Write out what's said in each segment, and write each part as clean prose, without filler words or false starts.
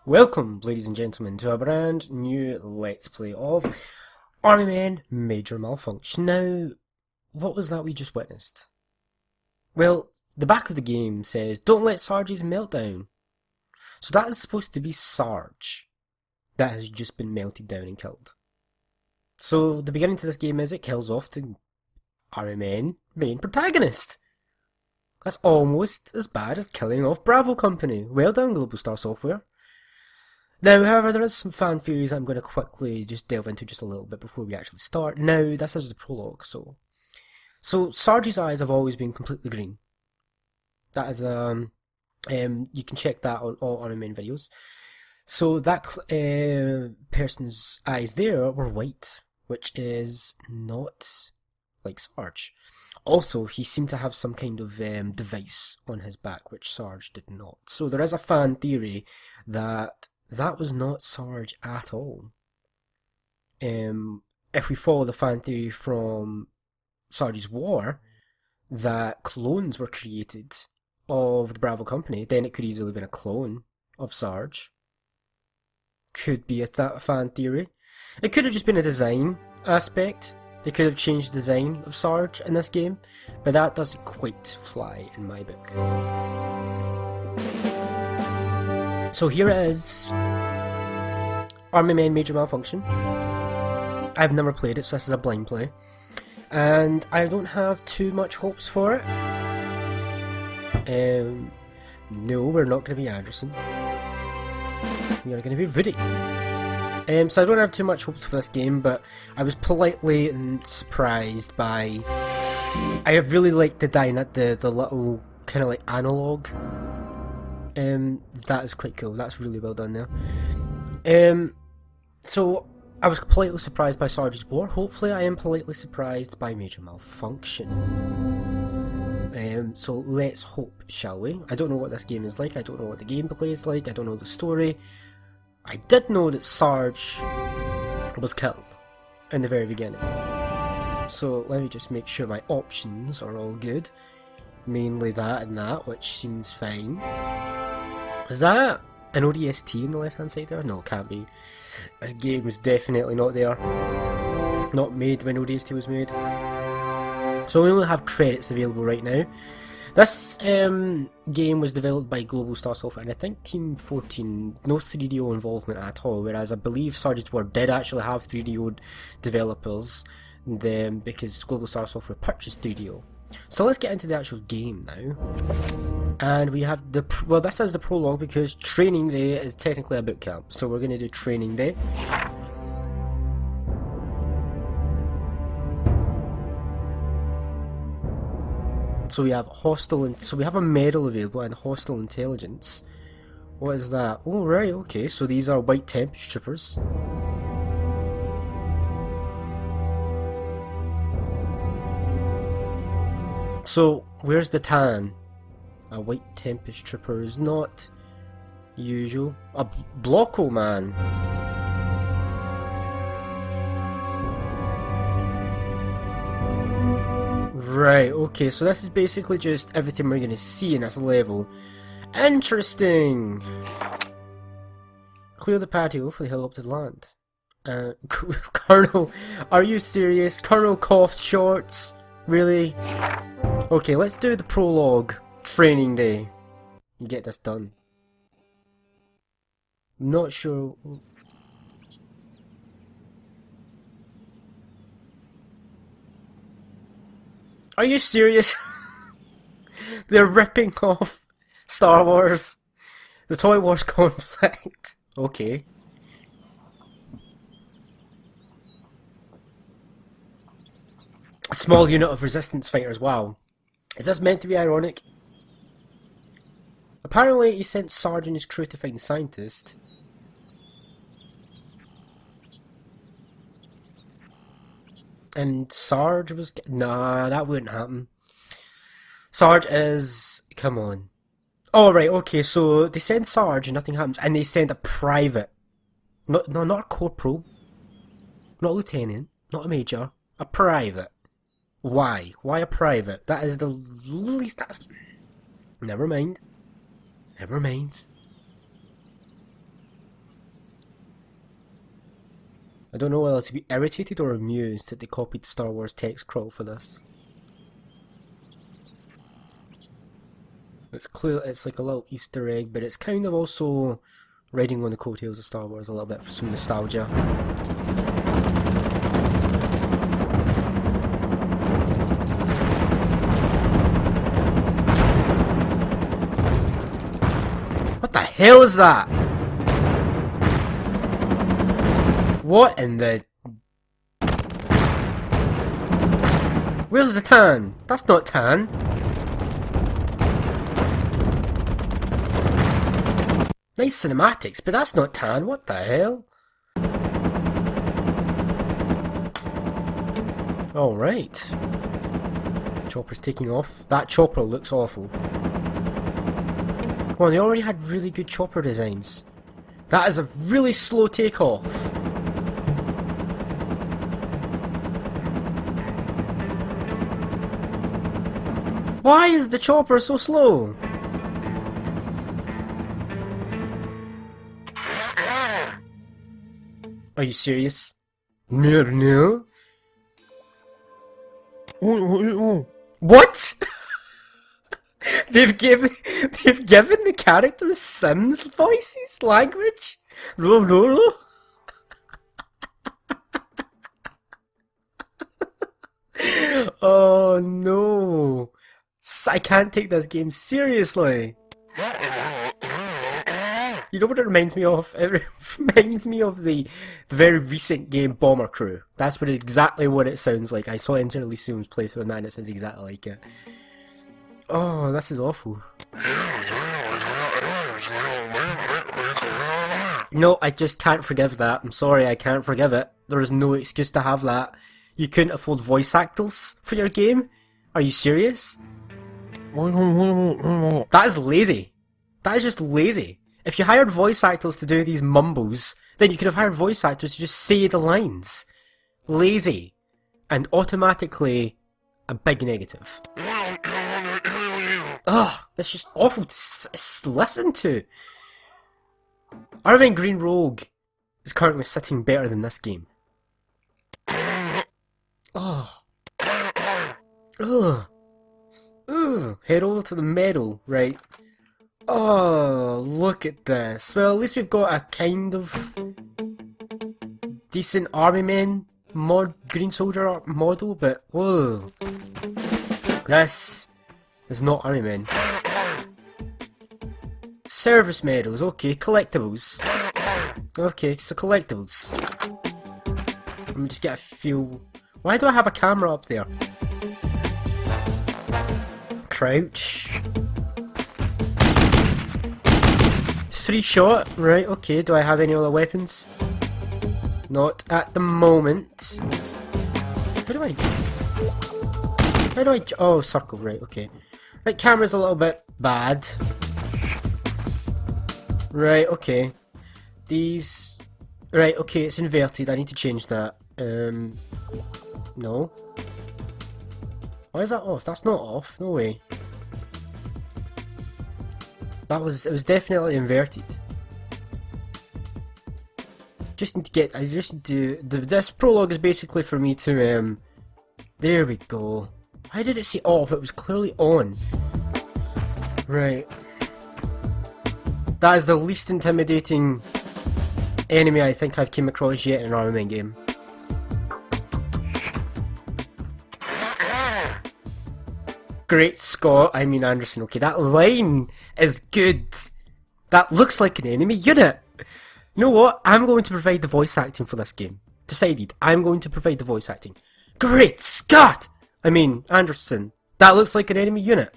Welcome, ladies and gentlemen, to a brand new Let's Play of Army Men Major Malfunction. Now, what was that we just witnessed? Well, the back of the game says, don't let Sarge's meltdown. So that is supposed to be Sarge that has just been melted down and killed. So the beginning to this game is it kills off the Army Men main protagonist. That's almost as bad as killing off Bravo Company. Well done, Global Star Software. Now, however, there is some fan theories I'm going to quickly just delve into just a little bit before we actually start. Now, this is the prologue, so Sarge's eyes have always been completely green. That is, you can check that on all our main videos. So that person's eyes there were white, which is not like Sarge. Also, he seemed to have some kind of device on his back, which Sarge did not. So there is a fan theory that that was not Sarge at all. If we follow the fan theory from Sarge's War, that clones were created of the Bravo Company, then it could easily have been a clone of Sarge. Could be that fan theory. It could have just been a design aspect. They could have changed the design of Sarge in this game, but that doesn't quite fly in my book. So here it is, Army Men Major Malfunction. I've never played it, so this is a blind play. And I don't have too much hopes for it. No, we're not going to be Anderson. We are going to be Rudy. So I don't have too much hopes for this game, but I was politely surprised by... I really liked the little kind of like analog. That is quite cool. That's really well done there. So I was politely surprised by Sarge's War. Hopefully I am politely surprised by Major Malfunction. So let's hope, shall we? I don't know what this game is like. I don't know what the gameplay is like. I don't know the story. I did know that Sarge was killed in the very beginning. So let me just make sure my options are all good. Mainly that and that, which seems fine. Is that an ODST on the left hand side there? No, it can't be. This game was definitely not there. Not made when ODST was made. So we only have credits available right now. This game was developed by Global Star Software and I think Team 14, no 3DO involvement at all, whereas I believe Sarge's War did actually have 3DO developers because Global Star Software purchased 3DO. So let's get into the actual game now. And we have well, this is the prologue because training day is technically a boot camp. So we're going to do training day. So we have so we have a medal available and hostile intelligence. What is that? Oh right, okay. So these are white tempest troopers. So where's the tan? A white tempest trooper is not usual. A Blocko man. Right, okay, so this is basically just everything we're going to see in this level. Interesting! Clear the patio for the helicopter to land. Colonel, are you serious? Colonel Cough Shorts? Really? Okay, let's do the prologue. Training day. Get this done. Not sure... Are you serious? They're ripping off Star Wars. The Toy Wars conflict. Okay. A small unit of resistance fighters, wow. Is this meant to be ironic? Apparently he sent Sarge and his crew to find the scientist. And Sarge was... Nah, that wouldn't happen. Sarge is... Come on. Oh, right, okay, so they send Sarge and nothing happens, and they send a private. No, not a corporal. Not a lieutenant. Not a major. A private. Why? Why a private? That is the least... Never mind. Never mind. I don't know whether to be irritated or amused that they copied Star Wars text crawl for this. It's clear it's like a little Easter egg, but it's kind of also riding on the coattails of Star Wars a little bit for some nostalgia. What the hell is that? What in the... Where's the tan? That's not tan. Nice cinematics, but that's not tan. What the hell? Alright. Chopper's taking off. That chopper looks awful. Come on, they already had really good chopper designs. That is a really slow takeoff. Why is the chopper so slow? Are you serious? No. What? They've given the characters Sims voices, language. Oh no. I can't take this game seriously. You know what it reminds me of? It reminds me of the very recent game Bomber Crew. That's exactly what it sounds like. I saw Enter Elysium's playthrough and that, and it sounds exactly like it. Oh, this is awful. No, I just can't forgive that. I'm sorry, I can't forgive it. There is no excuse to have that. You couldn't afford voice actors for your game? Are you serious? That is lazy. That is just lazy. If you hired voice actors to do these mumbles, then you could have hired voice actors to just say the lines. Lazy. And automatically a big negative. Ugh, that's just awful to listen to. Iron Man Green Rogue is currently sitting better than this game. Ugh. Ugh. Ugh. Head over to the medal, right. Oh, look at this. Well, at least we've got a kind of decent Army Men Green Soldier model, but whoa. This is not Army Men. Service medals, okay, collectibles. Okay, so collectibles. Let me just get a feel. Why do I have a camera up there? Crouch. 3-shot, right, okay, do I have any other weapons? Not at the moment. How do I, oh, circle, right, okay. Right, camera's a little bit bad. Right, okay. These, right, okay, it's inverted, I need to change that. No. Why is that off? That's not off, no way. It was definitely inverted. Just need to get, I just need to, this prologue is basically for me to, there we go. Why did it say off? It was clearly on. Right. That is the least intimidating enemy I think I've came across yet in an Army Men game. Great Scott, I mean Anderson. Okay, that line is good. That looks like an enemy unit. You know what? I'm going to provide the voice acting for this game. Decided. I'm going to provide the voice acting. Great Scott! I mean Anderson. That looks like an enemy unit.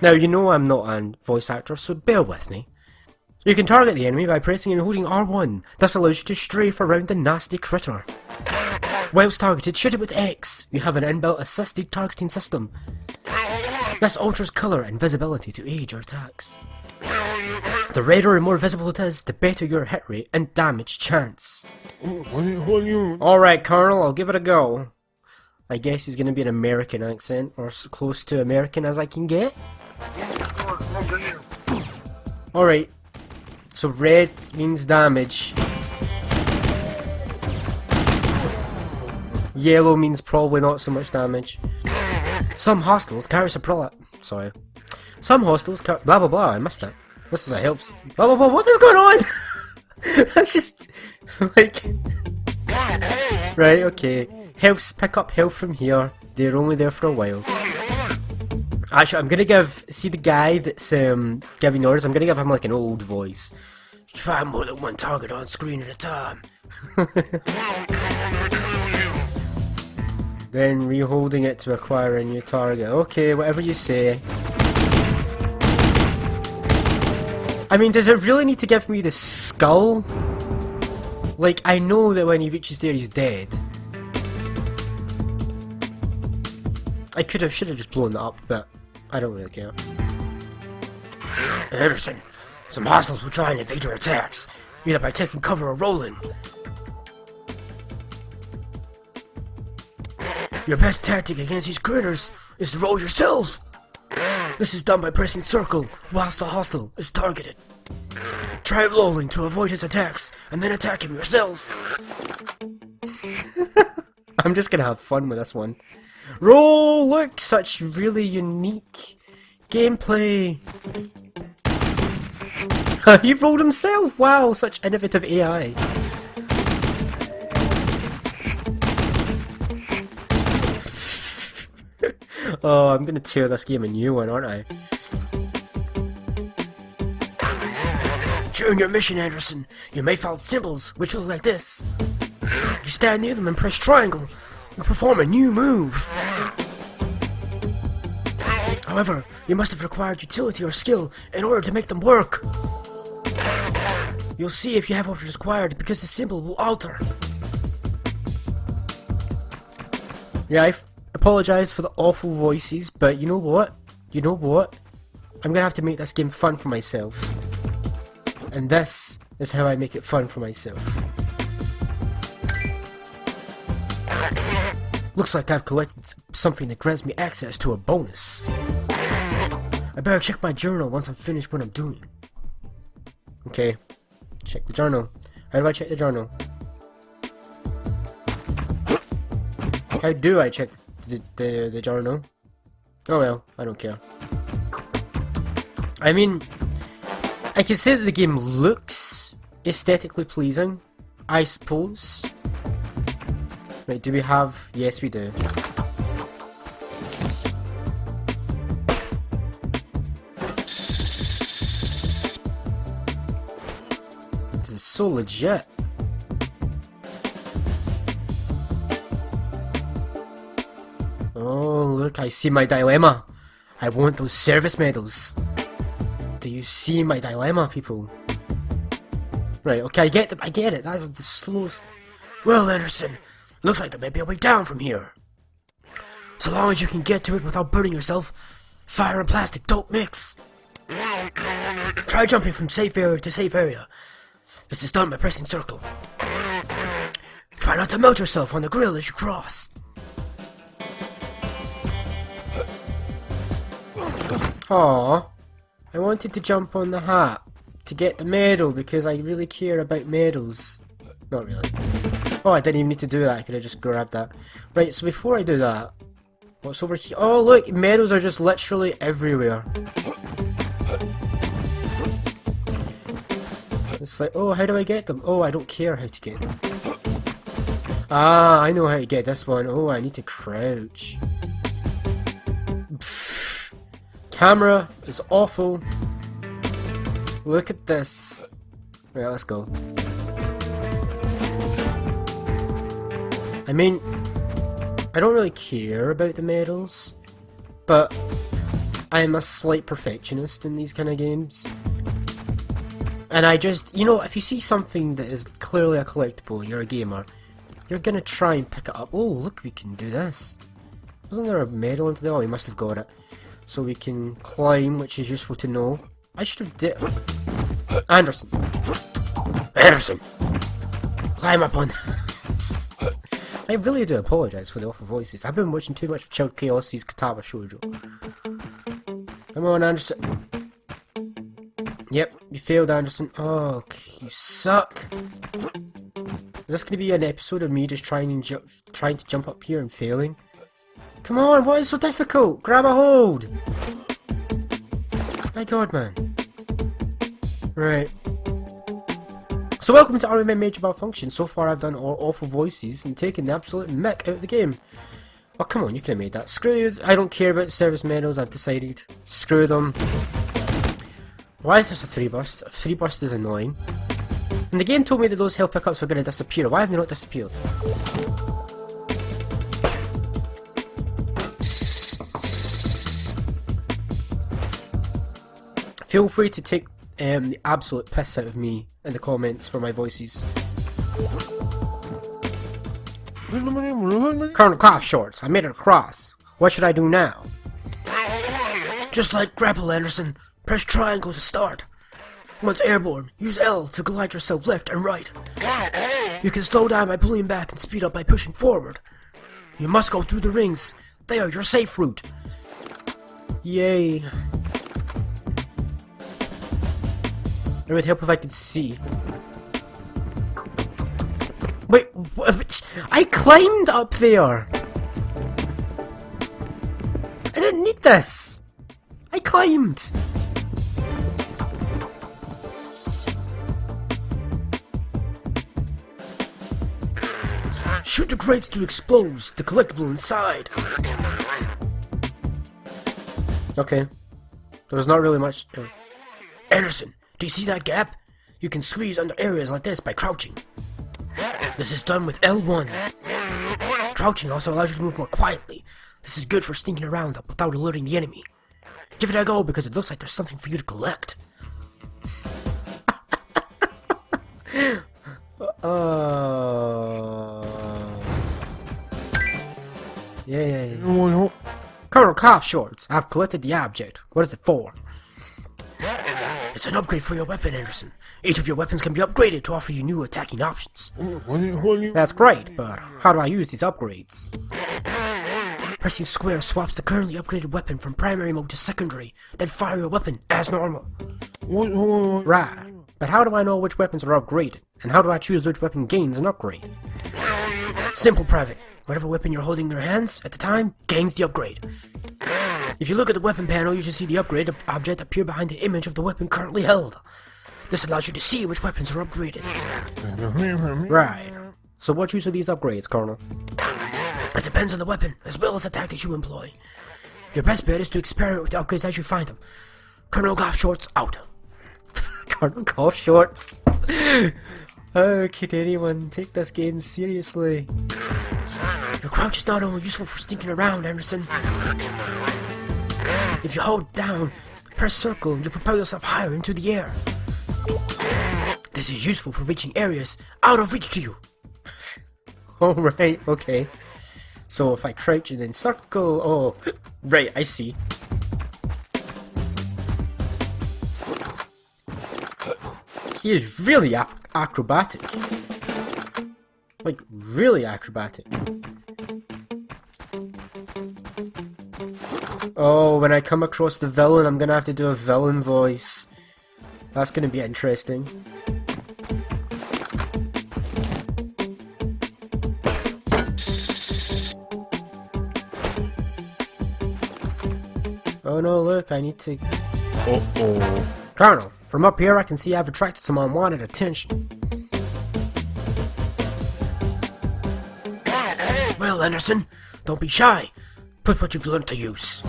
Now, you know I'm not a voice actor, so bear with me. You can target the enemy by pressing and holding R1. This allows you to strafe around the nasty critter. Whilst targeted, shoot it with X. You have an inbuilt assisted targeting system. This alters colour and visibility to aid your attacks. The redder and more visible it is, the better your hit rate and damage chance. Alright, Colonel, I'll give it a go. I guess he's going to be an American accent, or as close to American as I can get. Alright, so red means damage. Yellow means probably not so much damage. Some hostiles carry Sorry. Some hostiles carry... Blah blah blah, I missed that. This is a help... Blah blah blah, what is going on? That's just... like... Right, okay. Healths, pick up health from here. They're only there for a while. Actually, I'm gonna give... See the guy that's giving orders? I'm gonna give him like an old voice. Find more than one target on screen at a time. Then re-holding it to acquire a new target. Okay, whatever you say. I mean, does it really need to give me the skull? Like, I know that when he reaches there, he's dead. I should have just blown that up, but I don't really care. Anderson, some hostiles will try and evade your attacks, either by taking cover or rolling. Your best tactic against these critters is to roll yourself. This is done by pressing circle whilst the hostile is targeted. Try rolling to avoid his attacks, and then attack him yourself. I'm just gonna have fun with this one. Roll! Look! Such really unique gameplay. He rolled himself! Wow, such innovative AI. Oh, I'm gonna tear this game a new one, aren't I? During your mission, Anderson, you may find symbols which look like this. If you stand near them and press triangle, you'll perform a new move. However, you must have required utility or skill in order to make them work. You'll see if you have what is required because the symbol will alter. Yeah, I apologise for the awful voices, but you know what? I'm gonna have to make this game fun for myself. And this is how I make it fun for myself. Looks like I've collected something that grants me access to a bonus. I better check my journal once I'm finished what I'm doing. Okay, check the journal. How do I check the journal? How do I check the journal? Oh well, I don't care. I mean, I can say that the game looks aesthetically pleasing, I suppose. Right, do we have... Yes, we do. This is so legit. Oh, look, I see my dilemma. I want those service medals. Do you see my dilemma, people? Right, okay, I get it. That's the slowest... Well, Anderson, looks like there may be a way down from here. So long as you can get to it without burning yourself, fire and plastic don't mix. Try jumping from safe area to safe area. This is done by pressing circle. Try not to melt yourself on the grill as you cross. Aww. I wanted to jump on the hat to get the medal because I really care about medals. Not really. Oh, I didn't even need to do that. I could have just grabbed that. Right, so before I do that, what's over here? Oh, look, medals are just literally everywhere. It's like, oh, how do I get them? Oh, I don't care how to get them. Ah, I know how to get this one. Oh, I need to crouch. Pfft. Camera is awful. Look at this. Right, let's go. I mean, I don't really care about the medals, but I am a slight perfectionist in these kind of games. And I just, you know, if you see something that is clearly a collectible and you're a gamer, you're gonna try and pick it up. Oh, look, we can do this. Wasn't there a medal into there? Oh, we must have got it. So we can climb, which is useful to know. I should have did... Anderson! Climb up on... I really do apologise for the awful voices. I've been watching too much of Child Chaos's Kataba Shoujo. Come on, Anderson. Yep, you failed, Anderson. Oh, you suck. this going to be an episode of me just trying to jump up here and failing? Come on, what is so difficult? Grab a hold! My god, man. Right. So welcome to Army Men Major Malfunction. So far I've done all awful voices and taken the absolute mick out of the game. Oh come on, you could have made that. Screw you, I don't care about service medals, I've decided. Screw them. Why is this a 3-burst? A 3-burst is annoying. And the game told me that those health pickups were going to disappear. Why have they not disappeared? Feel free to take the absolute piss out of me in the comments for my voices. Colonel Cough Shorts, I made it across. What should I do now? Just like grapple, Anderson. Press triangle to start. Once airborne, use L to glide yourself left and right. You can slow down by pulling back and speed up by pushing forward. You must go through the rings. They are your safe route. Yay. It would help if I could see. Wait, I climbed up there! I didn't need this! I climbed! Shoot the crates to expose the collectible inside. Okay. There was not really much. Anderson, do you see that gap? You can squeeze under areas like this by crouching. This is done with L1. Crouching also allows you to move more quietly. This is good for sneaking around without alerting the enemy. Give it a go because it looks like there's something for you to collect. Yeah. Colonel Cough Shorts, I've collected the object. What is it for? It's an upgrade for your weapon, Anderson. Each of your weapons can be upgraded to offer you new attacking options. That's great, but how do I use these upgrades? Pressing square swaps the currently upgraded weapon from primary mode to secondary, then fire your weapon as normal. Right, but how do I know which weapons are upgraded? And how do I choose which weapon gains an upgrade? Simple, Private. Whatever weapon you're holding in your hands at the time gains the upgrade. If you look at the weapon panel, you should see the upgrade object appear behind the image of the weapon currently held. This allows you to see which weapons are upgraded. Right. So what use are these upgrades, Colonel? It depends on the weapon, as well as the tactics you employ. Your best bet is to experiment with the upgrades as you find them. Colonel Cough Shorts, out. Colonel Cough Shorts. How could anyone take this game seriously? Your crouch is not only useful for sneaking around, Anderson. If you hold down, press circle, you propel yourself higher into the air. This is useful for reaching areas out of reach to you. Alright, okay. So if I crouch and then circle, oh, right, I see. He is really acrobatic. Like, really acrobatic. Oh, when I come across the villain, I'm gonna have to do a villain voice. That's gonna be interesting. Oh no, look, I need to... Uh-oh. Colonel, from up here I can see I've attracted some unwanted attention. Well, Anderson, don't be shy. Put what you've learned to use.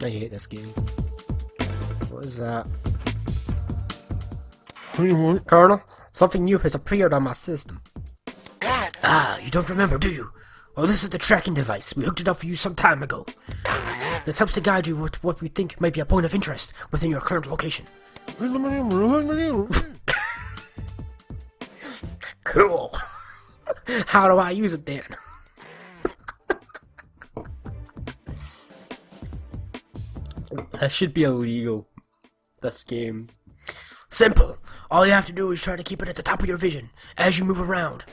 I hate this game. What is that? Colonel, something new has appeared on my system. Ah, you don't remember, do you? Well, this is the tracking device. We hooked it up for you some time ago. This helps to guide you with what we think might be a point of interest within your current location. Cool. How do I use it then? That should be illegal. This game. Simple. All you have to do is try to keep it at the top of your vision as you move around.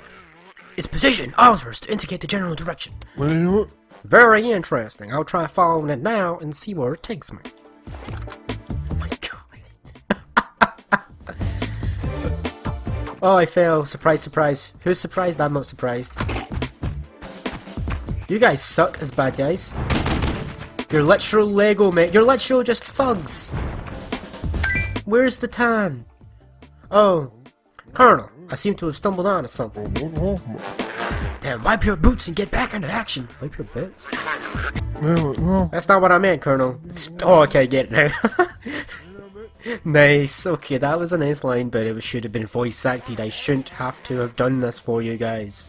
Its position alters to indicate the general direction. Very interesting. I'll try following it now and see where it takes me. Oh my god. Oh, I fell. Surprise, surprise. Who's surprised? I'm not surprised. You guys suck as bad guys. You're literal Lego, mate. You're literal just thugs. Where's the tan? Oh, Colonel, I seem to have stumbled onto something. Then wipe your boots and get back into action. Wipe your boots? That's not what I meant, Colonel. Oh, okay, I get it now. Nice. Okay, that was a nice line, but it should have been voice acted. I shouldn't have to have done this for you guys.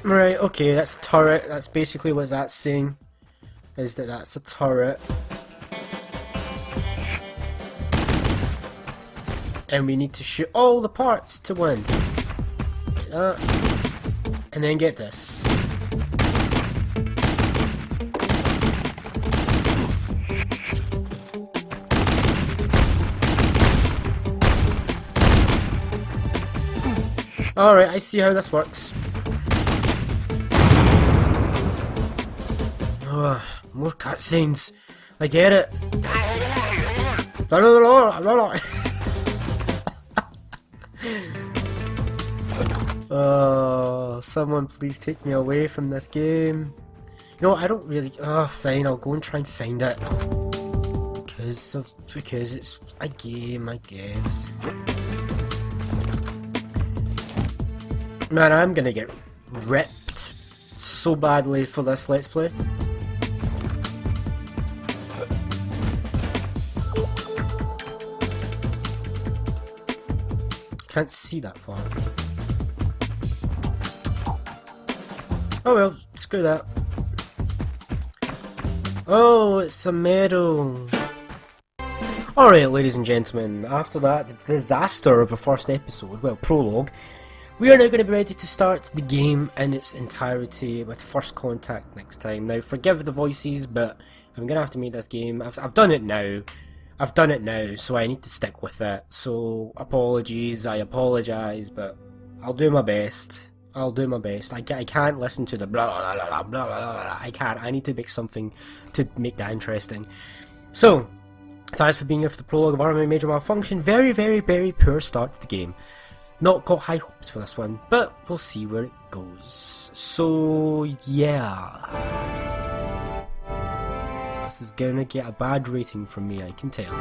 Right, okay, that's a turret. That's basically what that's saying. Is that that's a turret. And we need to shoot all the parts to win. And then get this. Alright, I see how this works. Ugh, more cutscenes. I get it. Oh, someone please take me away from this game. You know, I don't really... Oh, fine, I'll go and try and find it. Because it's a game, I guess. Man, I'm gonna get ripped so badly for this Let's Play. Can't see that far. Oh well, screw that. Oh, it's a medal. Alright, ladies and gentlemen, after that disaster of the first episode, well, prologue, we are now going to be ready to start the game in its entirety with first contact next time. Now, forgive the voices, but I'm going to have to make this game. I've done it now. I've done it now, so I need to stick with it. So, apologies, I apologise, but I'll do my best. I'll do my best. I can't listen to the blah blah blah blah blah blah blah. I can't. I need to make something to make that interesting. So, thanks for being here for the prologue of RMA Major Malfunction. Very, very, very poor start to the game. Not got high hopes for this one, but we'll see where it goes. So, yeah. This is gonna get a bad rating from me, I can tell.